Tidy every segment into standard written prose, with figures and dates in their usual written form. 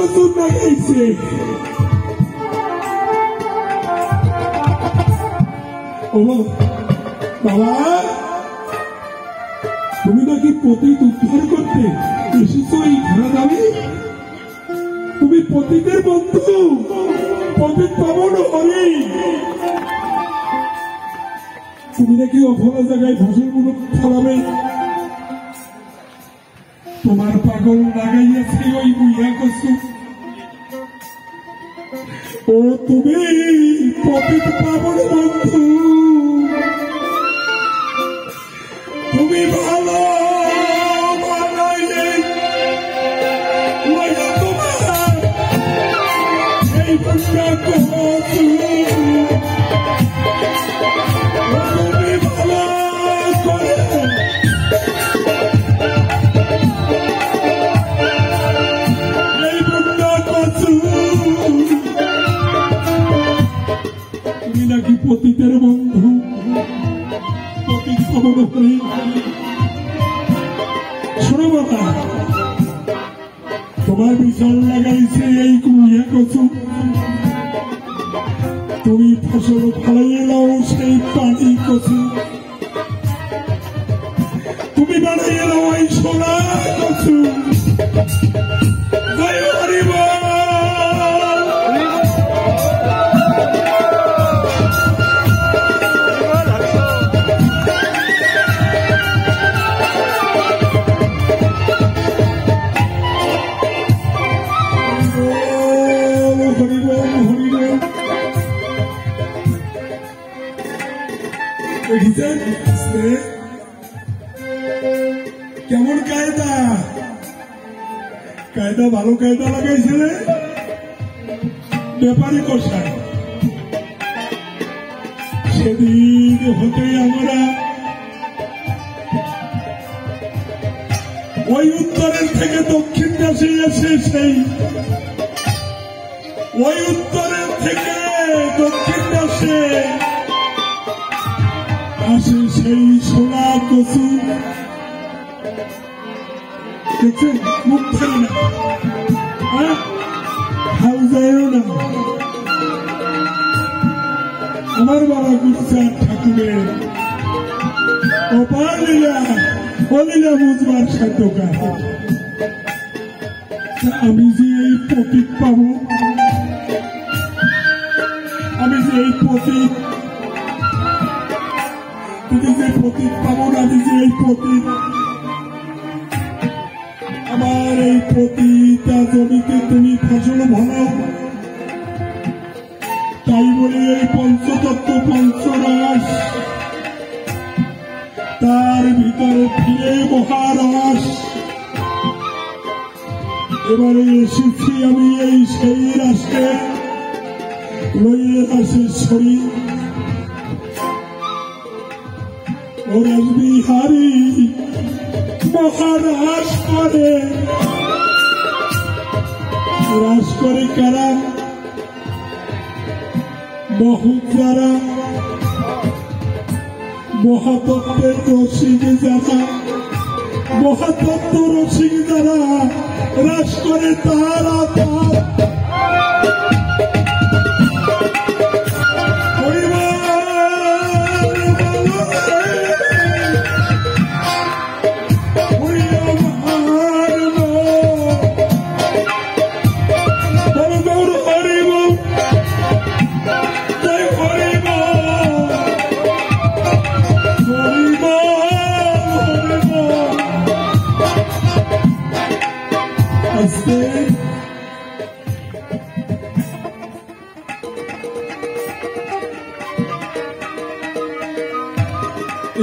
কসুর লাগাইছে। ও বাবা, তুমি নাকি পতিত উদ্ধার করতে এসেছো এই ঘোড়া দাবি? তুমি পতিতের বন্ধু, পতিত পাবন হরি। তুমি নাকি অফলা জায়গায় ফসলগুলো ফলাবে। তোমার পাগল লাগাইয়াছে ওই বুইয়া কসু। ও তুমি পতিত পাবন বন্ধু, তুমি ভালো বানাইলে তোমার এই বুইয়া কসু। নাকি পতিতের বন্ধু, পতিত পাবন হরি। শোনো বাবা, তোমার বিশাল লাগাইছে এই কুইয়া কচু। তুমি ফসল ফলাইয়ে নাও সেই পানি কচু। তুমি বানাইয়ে নাও এই সোনা কচু। জয় হরি বল। কেমন কায়দা? কায়দা ভালো কায়দা লাগাইছে রে ব্যাপারী কষায়। সেদিন হতে আমরা ওই উত্তরের থেকে দক্ষিণ দেশে এসে সেই ওই উত্তরের থেকে দক্ষিণ দেশে আসে সেই সোনা কচু। দেখছেন মুখ ফেলে না, খাও যায়ও না। আমার বাবা গুরুচাঁদ ঠাকুরের অপার লীলা অলীলা বুঝবার সাধ্যকা। আমি যে এই পতিত পাব, আমি যে এই পতিত, তুমি যে পতিত পাবো না, আমি যে এই পতিত, আমার এই পতিতা জমিতে তুমি ফসল ফলাও। তাই বলে এই পঞ্চতত্ত্ব পঞ্চরস, তার ভিতরে ফিরে মহারস। এবারে এসেছি আমি এই সেই রাষ্ট্রে লইয়ে রাসের শরীর। ও রাসবিহারী মহারাস করে, রাস করে কারা? বহুত যারা মহাতত্ত্বের রসিক যারা, মহাতত্ত্ব রসিক যারা রাস করে তারা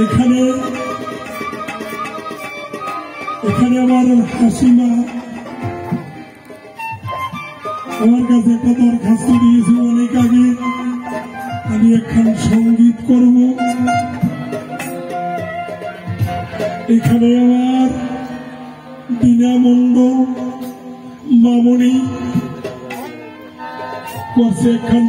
এখানে এখানে আমার হাসিমা আমার কাছে একটা দরখাস্ত দিয়েছে অনেক আগে, আমি একখান সঙ্গীত করব। এখানে আমার দীনামন্দ মামনি করছে একখান